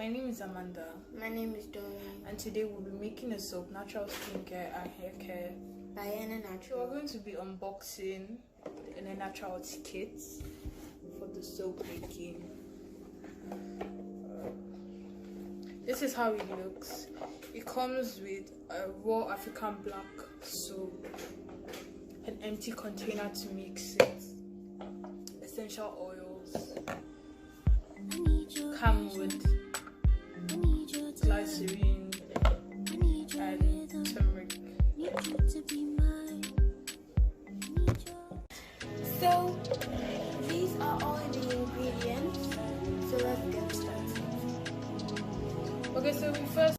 name is Amanda. My name is Dorian. And today we'll be making a soap, natural skincare and hair care By Henna So Natural. we're going to be unboxing the natural kits for the soap making. This is how it looks. It comes with a raw African black soap, an empty container to mix it, essential oils, camwood, glycerin, and turmeric. So these are all the ingredients. So let's get started. Okay, so we first